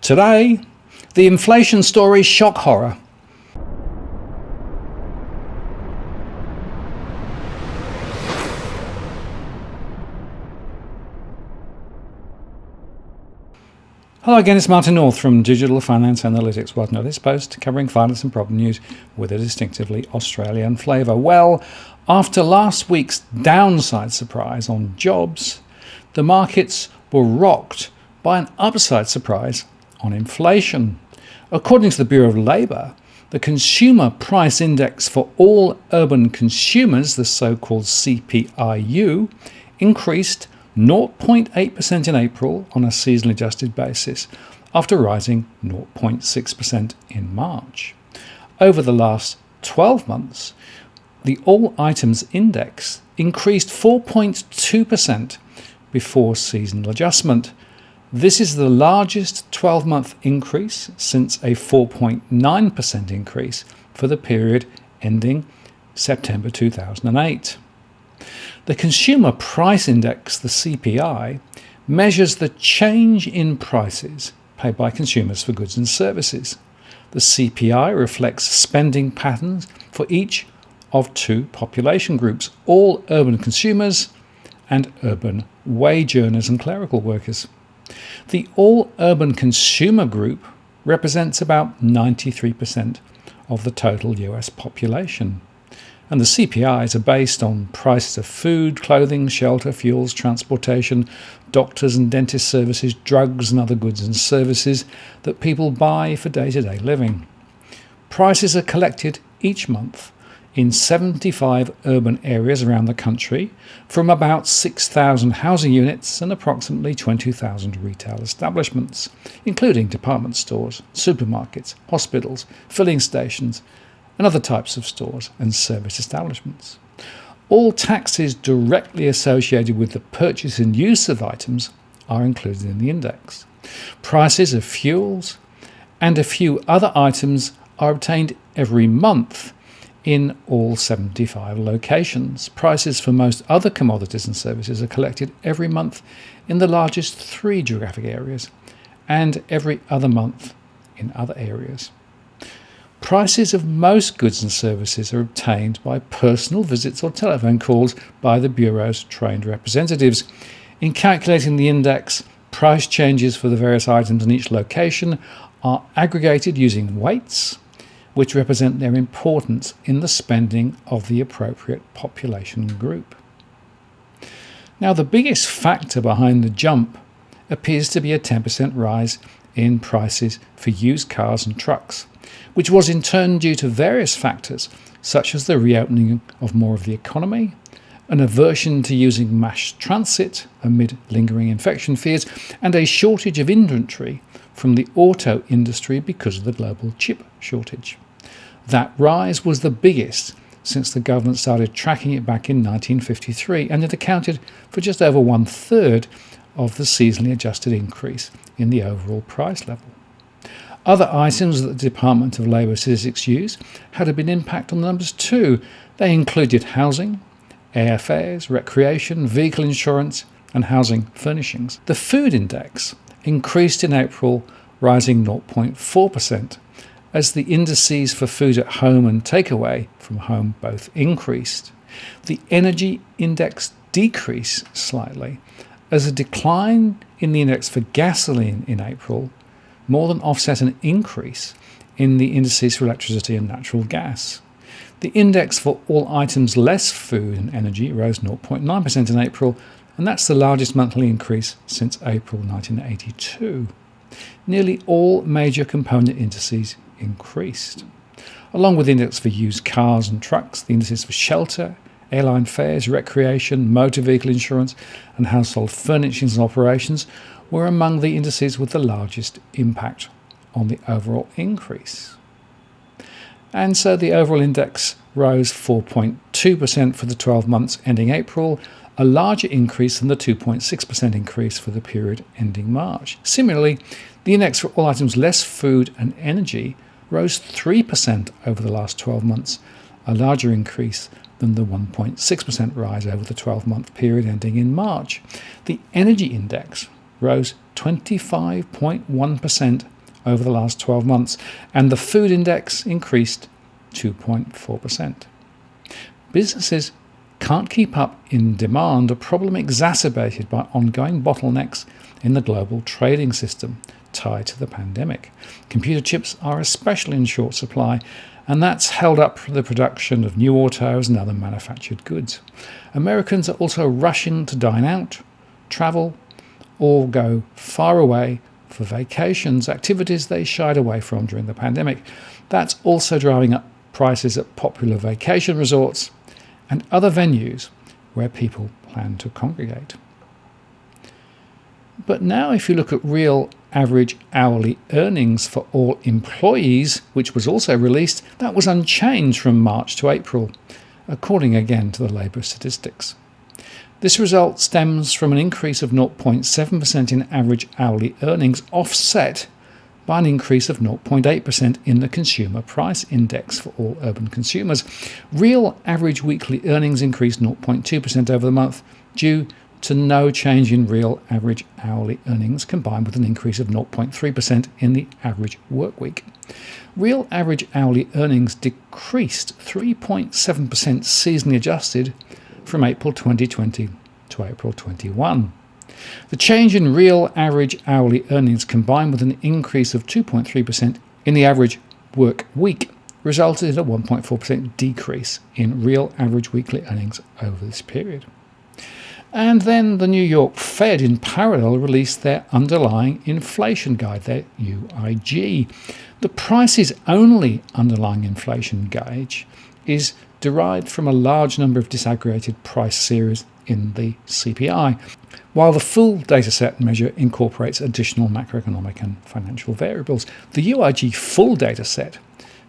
Today, the inflation story shock horror. Hello again, it's Martin North from Digital Finance Analytics. Welcome to this post covering finance and problem news with a distinctively Australian flavour. Well, after last week's downside surprise on jobs, the markets were rocked by an upside surprise on inflation. According to the Bureau of Labour, the Consumer Price Index for all urban consumers, the so-called CPIU, increased 0.8% in April on a seasonally adjusted basis, after rising 0.6% in March. Over the last 12 months, the All Items Index increased 4.2% before seasonal adjustment. This is the largest 12-month increase since a 4.9% increase for the period ending September 2008. The Consumer Price Index, the CPI, measures the change in prices paid by consumers for goods and services. The CPI reflects spending patterns for each of two population groups: all urban consumers and urban wage earners and clerical workers. The all urban consumer group represents about 93% of the total US population. And the CPIs are based on prices of food, clothing, shelter, fuels, transportation, doctors and dentist services, drugs and other goods and services that people buy for day-to-day living. Prices are collected each month in 75 urban areas around the country from about 6,000 housing units and approximately 20,000 retail establishments, including department stores, supermarkets, hospitals, filling stations, and other types of stores and service establishments. All taxes directly associated with the purchase and use of items are included in the index. Prices of fuels and a few other items are obtained every month in all 75 locations. Prices for most other commodities and services are collected every month in the largest 3 geographic areas and every other month in other areas. Prices of most goods and services are obtained by personal visits or telephone calls by the Bureau's trained representatives. In calculating the index, price changes for the various items in each location are aggregated using weights, which represent their importance in the spending of the appropriate population group. Now, the biggest factor behind the jump appears to be a 10% rise in prices for used cars and trucks, which was in turn due to various factors such as the reopening of more of the economy, an aversion to using mass transit amid lingering infection fears, and a shortage of inventory from the auto industry because of the global chip shortage. That rise was the biggest since the government started tracking it back in 1953, and it accounted for just over 1/3 of the seasonally adjusted increase in the overall price level. Other items that the Department of Labour statistics used had a big impact on the numbers too. They included housing, airfares, recreation, vehicle insurance, and housing furnishings. The food index increased in April, rising 0.4%, as the indices for food at home and takeaway from home both increased. The energy index decreased slightly, as a decline in the index for gasoline in April more than offset an increase in the indices for electricity and natural gas. The index for all items less food and energy rose 0.9% in April, and that's the largest monthly increase since April 1982. Nearly all major component indices increased. Along with the index for used cars and trucks, the indices for shelter, airline fares, recreation, motor vehicle insurance, and household furnishings and operations were among the indices with the largest impact on the overall increase. And so the overall index rose 4.2% for the 12 months ending April, a larger increase than the 2.6% increase for the period ending March. Similarly, the index for all items less food and energy rose 3% over the last 12 months, a larger increase than the 1.6% rise over the 12-month period ending in March. The energy index rose 25.1% over the last 12 months, and the food index increased 2.4%. Businesses can't keep up in demand, a problem exacerbated by ongoing bottlenecks in the global trading system tied to the pandemic. Computer chips are especially in short supply, and that's held up the production of new autos and other manufactured goods. Americans are also rushing to dine out, travel, or go far away for vacations, activities they shied away from during the pandemic. That's also driving up prices at popular vacation resorts and other venues where people plan to congregate. But now if you look at real average hourly earnings for all employees, which was also released, that was unchanged from March to April, according again to the labour statistics. This result stems from an increase of 0.7% in average hourly earnings, offset by an increase of 0.8% in the Consumer Price Index for all urban consumers. Real average weekly earnings increased 0.2% over the month, due to no change in real average hourly earnings, combined with an increase of 0.3% in the average work week. Real average hourly earnings decreased 3.7% seasonally adjusted from April 2020 to April 21. The change in real average hourly earnings, combined with an increase of 2.3% in the average work week, resulted in a 1.4% decrease in real average weekly earnings over this period. And then the New York Fed, in parallel, released their underlying inflation guide, their UIG. The prices-only underlying inflation gauge is derived from a large number of disaggregated price series in the CPI, while the full dataset measure incorporates additional macroeconomic and financial variables. The UIG full dataset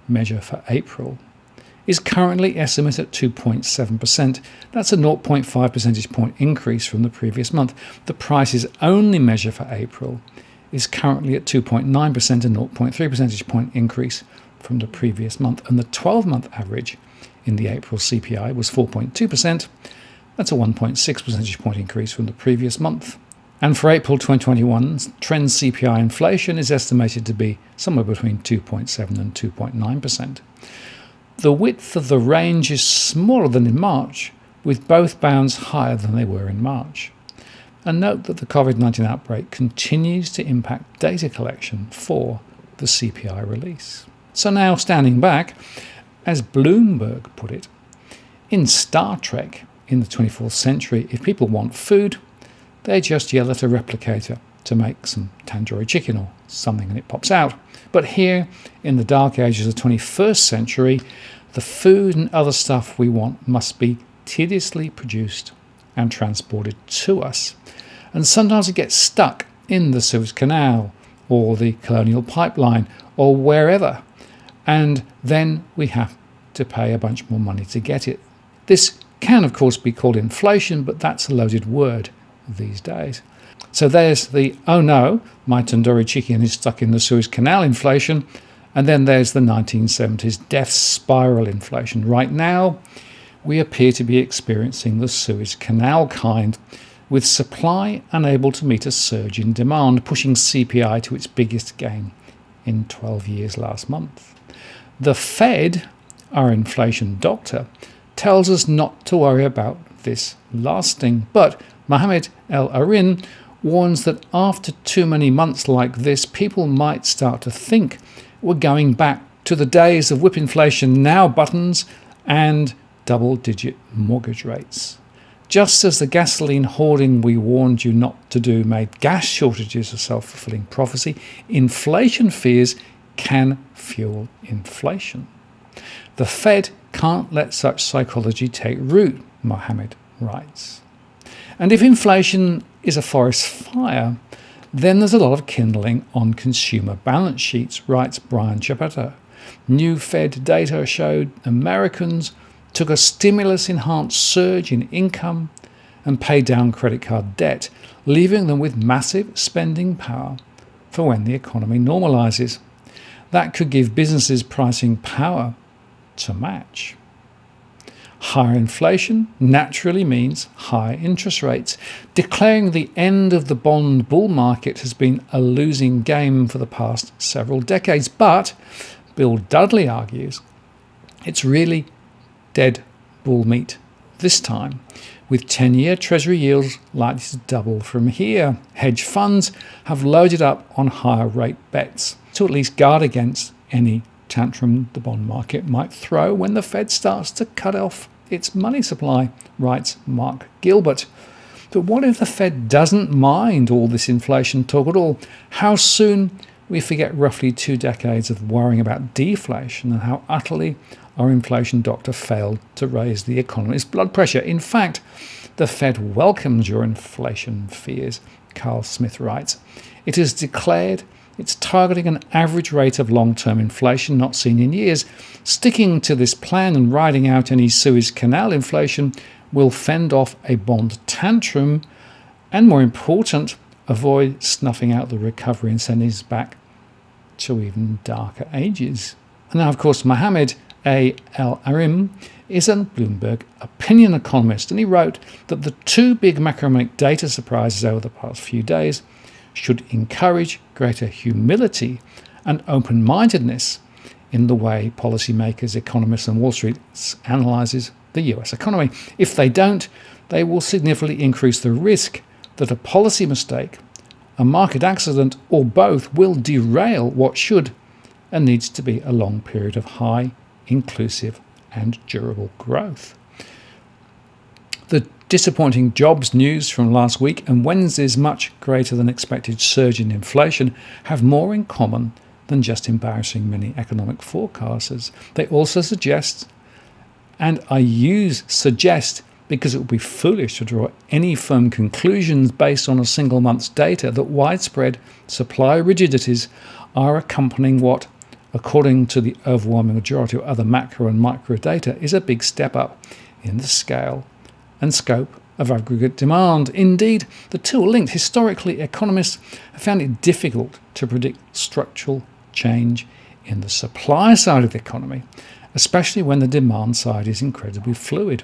measure for April is currently estimated at 2.7%. That's a 0.5 percentage point increase from the previous month. The prices only measure for April is currently at 2.9%, a 0.3 percentage point increase from the previous month. And the 12-month average in the April CPI was 4.2%. That's a 1.6 percentage point increase from the previous month. And for April 2021, trend CPI inflation is estimated to be somewhere between 2.7 and 2.9%. The width of the range is smaller than in March, with both bounds higher than they were in March. And note that the COVID-19 outbreak continues to impact data collection for the CPI release. So now, standing back, as Bloomberg put it, in Star Trek in the 24th century, if people want food, they just yell at a replicator to make some tandoori chicken or something and it pops out. But here, in the dark ages of the 21st century, the food and other stuff we want must be tediously produced and transported to us. And sometimes it gets stuck in the Suez Canal or the Colonial Pipeline or wherever. And then we have to pay a bunch more money to get it. This can, of course, be called inflation, but that's a loaded word these days. So there's the, oh no, my tandoori chicken is stuck in the Suez Canal inflation. And then there's the 1970s death spiral inflation. Right now, we appear to be experiencing the Suez Canal kind, with supply unable to meet a surge in demand, pushing CPI to its biggest gain in 12 years last month. The Fed, our inflation doctor, tells us not to worry about this lasting, but Mohamed El-Arin warns that after too many months like this, people might start to think we're going back to the days of whip inflation now buttons and double-digit mortgage rates. Just as the gasoline hoarding we warned you not to do made gas shortages a self-fulfilling prophecy, inflation fears can fuel inflation. The Fed can't let such psychology take root, Mohammed writes. And if inflation is a forest fire, then there's a lot of kindling on consumer balance sheets, writes Brian Chapetta. New Fed data showed Americans took a stimulus-enhanced surge in income and paid down credit card debt, leaving them with massive spending power for when the economy normalizes. That could give businesses pricing power to match. Higher inflation naturally means higher interest rates. Declaring the end of the bond bull market has been a losing game for the past several decades, but Bill Dudley argues it's really dead bull meat this time, with 10-year Treasury yields likely to double from here. Hedge funds have loaded up on higher rate bets to at least guard against any tantrum the bond market might throw when the Fed starts to cut off its money supply, writes Mark Gilbert. But what if the Fed doesn't mind all this inflation talk at all? How soon we forget roughly 2 decades of worrying about deflation and how utterly our inflation doctor failed to raise the economy's blood pressure. In fact, the Fed welcomes your inflation fears, Carl Smith writes. It has declared it's targeting an average rate of long-term inflation not seen in years. Sticking to this plan and riding out any Suez Canal inflation will fend off a bond tantrum and, more important, avoid snuffing out the recovery and sending us back to even darker ages. And now, of course, Mohammed A. El-Arim is a Bloomberg opinion economist, and he wrote that the 2 big macroeconomic data surprises over the past few days should encourage greater humility and open-mindedness in the way policymakers, economists and Wall Street analyses the US economy. If they don't, they will significantly increase the risk that a policy mistake, a market accident, or both will derail what should and needs to be a long period of high, inclusive and durable growth. The disappointing jobs news from last week and Wednesday's much greater than expected surge in inflation have more in common than just embarrassing many economic forecasters. They also suggest, and I use suggest because it would be foolish to draw any firm conclusions based on a single month's data, that widespread supply rigidities are accompanying what, according to the overwhelming majority of other macro and micro data, is a big step up in the scale and scope of aggregate demand. Indeed, the two are linked. Historically, economists have found it difficult to predict structural change in the supply side of the economy, especially when the demand side is incredibly fluid.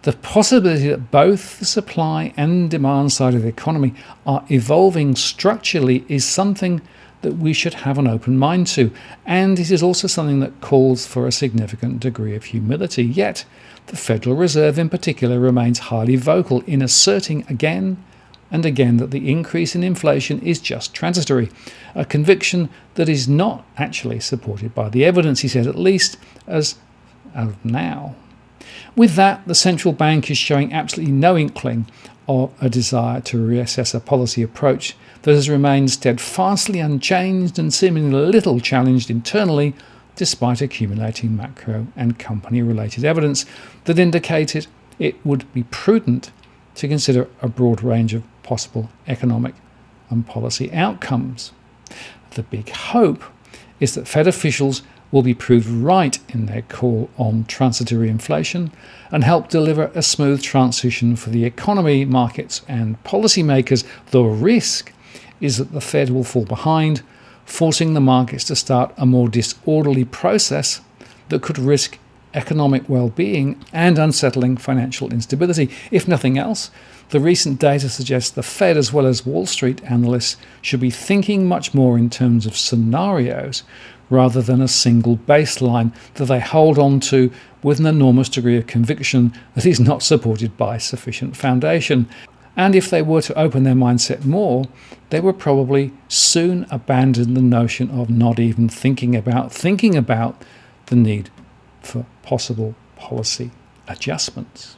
The possibility that both the supply and demand side of the economy are evolving structurally is something that we should have an open mind to, and it is also something that calls for a significant degree of humility. Yet, the Federal Reserve in particular remains highly vocal in asserting again and again that the increase in inflation is just transitory, a conviction that is not actually supported by the evidence, he said, at least as of now. With that, the central bank is showing absolutely no inkling of a desire to reassess a policy approach that has remained steadfastly unchanged and seemingly little challenged internally, despite accumulating macro and company-related evidence that indicated it would be prudent to consider a broad range of possible economic and policy outcomes. The big hope is that Fed officials will be proved right in their call on transitory inflation and help deliver a smooth transition for the economy, markets and policymakers. The risk is that the Fed will fall behind, forcing the markets to start a more disorderly process that could risk economic well-being and unsettling financial instability. If nothing else, the recent data suggests the Fed, as well as Wall Street analysts, should be thinking much more in terms of scenarios rather than a single baseline that they hold on to with an enormous degree of conviction that is not supported by sufficient foundation. And if they were to open their mindset more, they would probably soon abandon the notion of not even thinking about the need for possible policy adjustments.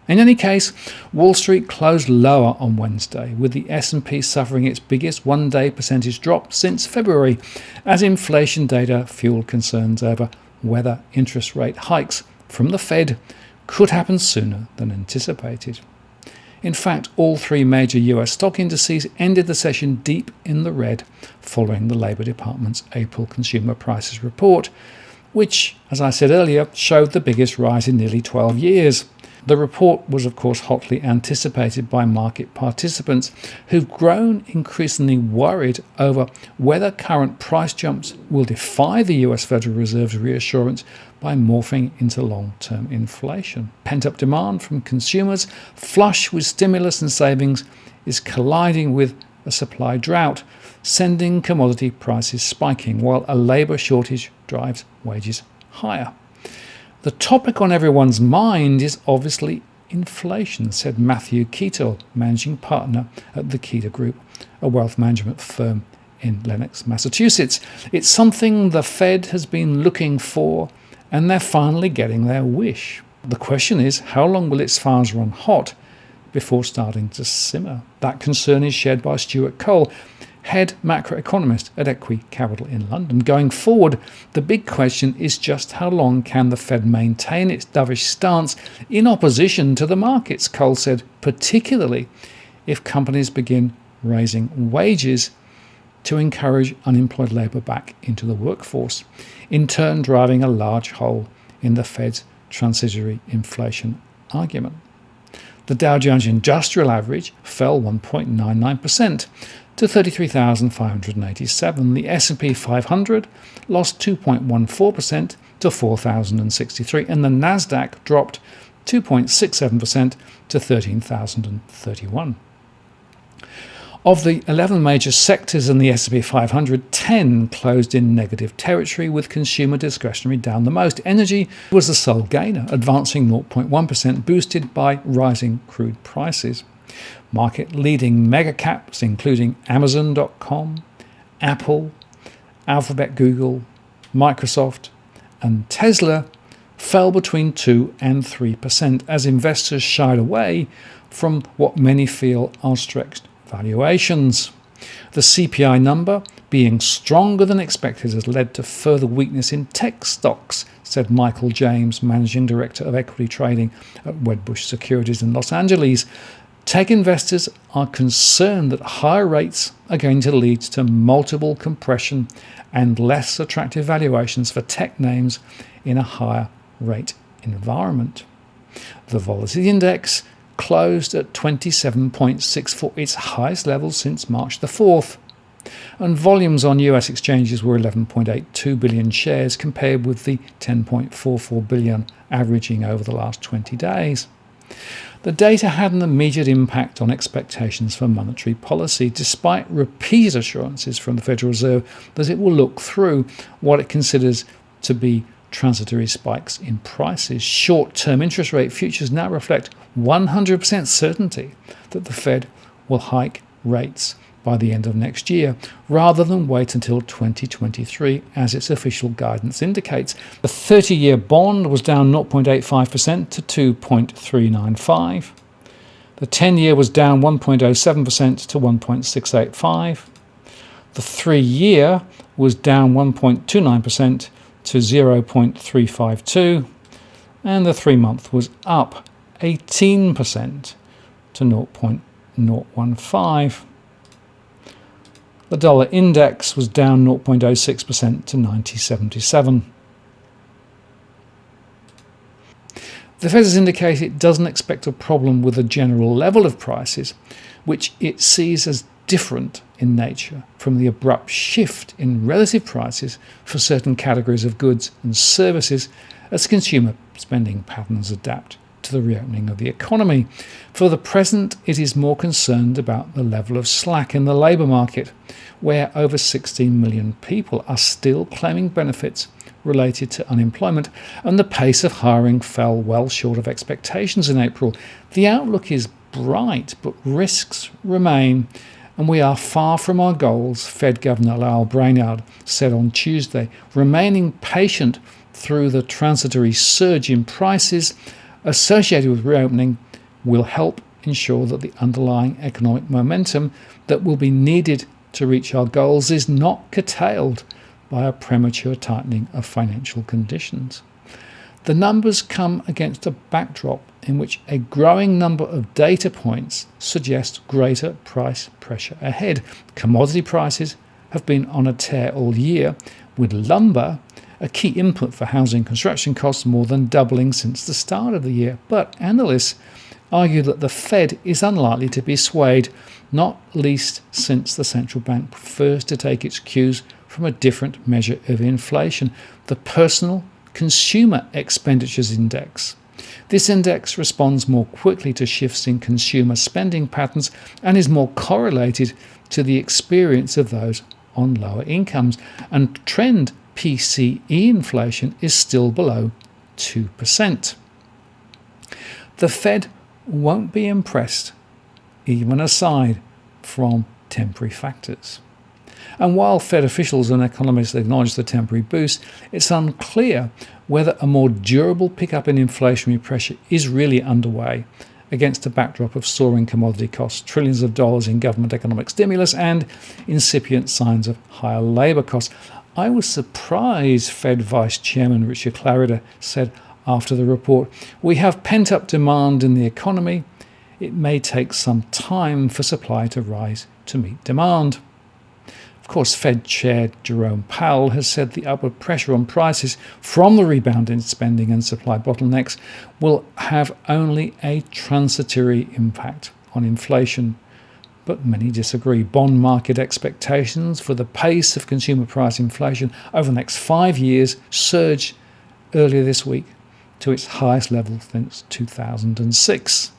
In any case, Wall Street closed lower on Wednesday, with the S&P suffering its biggest one-day percentage drop since February, as inflation data fueled concerns over whether interest rate hikes from the Fed could happen sooner than anticipated. In fact, all 3 major US stock indices ended the session deep in the red following the Labour Department's April Consumer Prices Report, which, as I said earlier, showed the biggest rise in nearly 12 years. The report was, of course, hotly anticipated by market participants who've grown increasingly worried over whether current price jumps will defy the US Federal Reserve's reassurance by morphing into long-term inflation. Pent-up demand from consumers, flush with stimulus and savings, is colliding with a supply drought, sending commodity prices spiking, while a labour shortage drives wages higher. The topic on everyone's mind is obviously inflation, said Matthew Keetle, managing partner at the Keeter Group, a wealth management firm in Lenox, Massachusetts. It's something the Fed has been looking for, and they're finally getting their wish. The question is, how long will its fires run hot before starting to simmer? That concern is shared by Stuart Cole, head macroeconomist at Equi Capital in London. Going forward, the big question is just how long can the Fed maintain its dovish stance in opposition to the markets, Cole said, particularly if companies begin raising wages to encourage unemployed labour back into the workforce, in turn driving a large hole in the Fed's transitory inflation argument. The Dow Jones Industrial Average fell 1.99% to 33,587. The S&P 500 lost 2.14% to 4,063, and the Nasdaq dropped 2.67% to 13,031. Of the 11 major sectors in the S&P 500, 10 closed in negative territory, with consumer discretionary down the most. Energy was the sole gainer, advancing 0.1%, boosted by rising crude prices. Market-leading mega caps, including Amazon.com, Apple, Alphabet, Google, Microsoft, and Tesla, fell between 2 and 3% as investors shied away from what many feel are stretched valuations. The CPI number, being stronger than expected, has led to further weakness in tech stocks, said Michael James, managing director of equity trading at Wedbush Securities in Los Angeles. Tech investors are concerned that higher rates are going to lead to multiple compression and less attractive valuations for tech names in a higher rate environment. The volatility index closed at 27.64, its highest level since March the 4th. And volumes on US exchanges were 11.82 billion shares, compared with the 10.44 billion averaging over the last 20 days. The data had an immediate impact on expectations for monetary policy, despite repeated assurances from the Federal Reserve that it will look through what it considers to be transitory spikes in prices. Short-term interest rate futures now reflect 100% certainty that the Fed will hike rates by the end of next year, rather than wait until 2023, as its official guidance indicates. The 30-year bond was down 0.85% to 2.395. The 10-year was down 1.07% to 1.685. The 3-year was down 1.29% to 0.352. And the 3-month was up 18% to 0.015. The dollar index was down 0.06% to 90.77. The Fed has indicated it doesn't expect a problem with the general level of prices, which it sees as different in nature from the abrupt shift in relative prices for certain categories of goods and services as consumer spending patterns adapt to the reopening of the economy. For the present, it is more concerned about the level of slack in the labour market, where over 16 million people are still claiming benefits related to unemployment, and the pace of hiring fell well short of expectations in April. The outlook is bright, but risks remain, and we are far from our goals, Fed Governor Lowell Brainard said on Tuesday. Remaining patient through the transitory surge in prices associated with reopening will help ensure that the underlying economic momentum that will be needed to reach our goals is not curtailed by a premature tightening of financial conditions. The numbers come against a backdrop in which a growing number of data points suggest greater price pressure ahead. Commodity prices have been on a tear all year, with lumber a key input for housing construction costs more than doubling since the start of the year. But analysts argue that the Fed is unlikely to be swayed, not least since the central bank prefers to take its cues from a different measure of inflation, the Personal Consumer Expenditures Index. This index responds more quickly to shifts in consumer spending patterns and is more correlated to the experience of those on lower incomes, and trend PCE inflation is still below 2%. The Fed won't be impressed, even aside from temporary factors. And while Fed officials and economists acknowledge the temporary boost, it's unclear whether a more durable pickup in inflationary pressure is really underway against a backdrop of soaring commodity costs, trillions of dollars in government economic stimulus, and incipient signs of higher labour costs. I was surprised Fed Vice Chairman Richard Clarida said after the report, "We have pent-up demand in the economy. It may take some time for supply to rise to meet demand." Of course, Fed Chair Jerome Powell has said the upward pressure on prices from the rebound in spending and supply bottlenecks will have only a transitory impact on inflation. But many disagree. Bond market expectations for the pace of consumer price inflation over the next 5 years surged earlier this week to its highest level since 2006.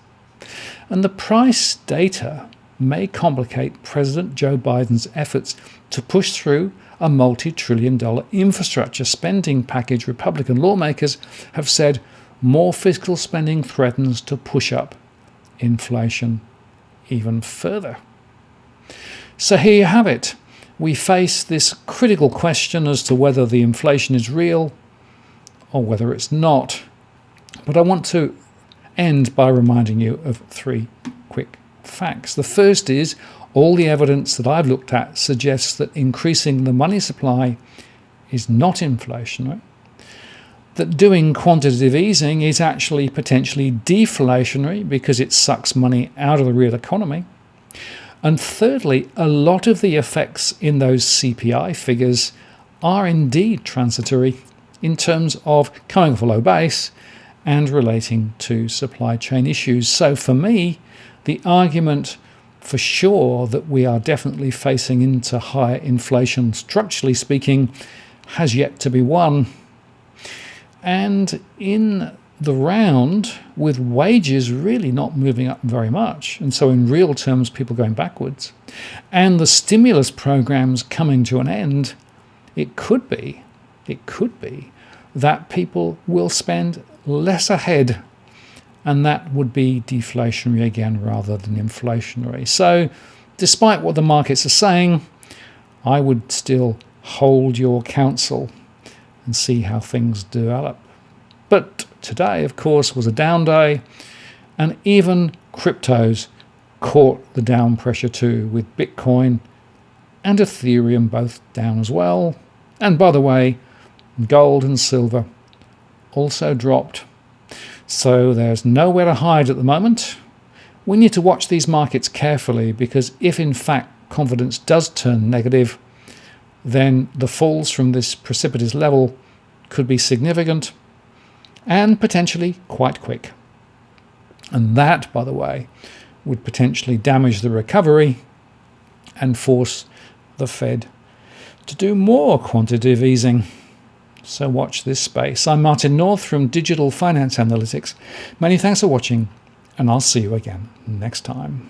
And the price data may complicate President Joe Biden's efforts to push through a multi-trillion-dollar infrastructure spending package. Republican lawmakers have said more fiscal spending threatens to push up inflation even further. So here you have it. We face this critical question as to whether the inflation is real or whether it's not. But I want to end by reminding you of 3 quick facts. The first is all the evidence that I've looked at suggests that increasing the money supply is not inflationary, that doing quantitative easing is actually potentially deflationary because it sucks money out of the real economy. And thirdly, a lot of the effects in those CPI figures are indeed transitory in terms of coming off a low base and relating to supply chain issues. So for me, the argument for sure that we are definitely facing into higher inflation, structurally speaking, has yet to be won. And in the round, with wages really not moving up very much, and so in real terms people going backwards, and the stimulus programs coming to an end, it could be that people will spend less ahead, and that would be deflationary again rather than inflationary. So despite what the markets are saying, I would still hold your counsel and see how things develop. But today, of course, was a down day, and even cryptos caught the down pressure too, with Bitcoin and Ethereum both down as well. And by the way, gold and silver also dropped. So there's nowhere to hide at the moment. We need to watch these markets carefully, because if in fact confidence does turn negative, then the falls from this precipitous level could be significant and potentially quite quick. And that, by the way, would potentially damage the recovery and force the Fed to do more quantitative easing. So watch this space. I'm Martin North from Digital Finance Analytics. Many thanks for watching, and I'll see you again next time.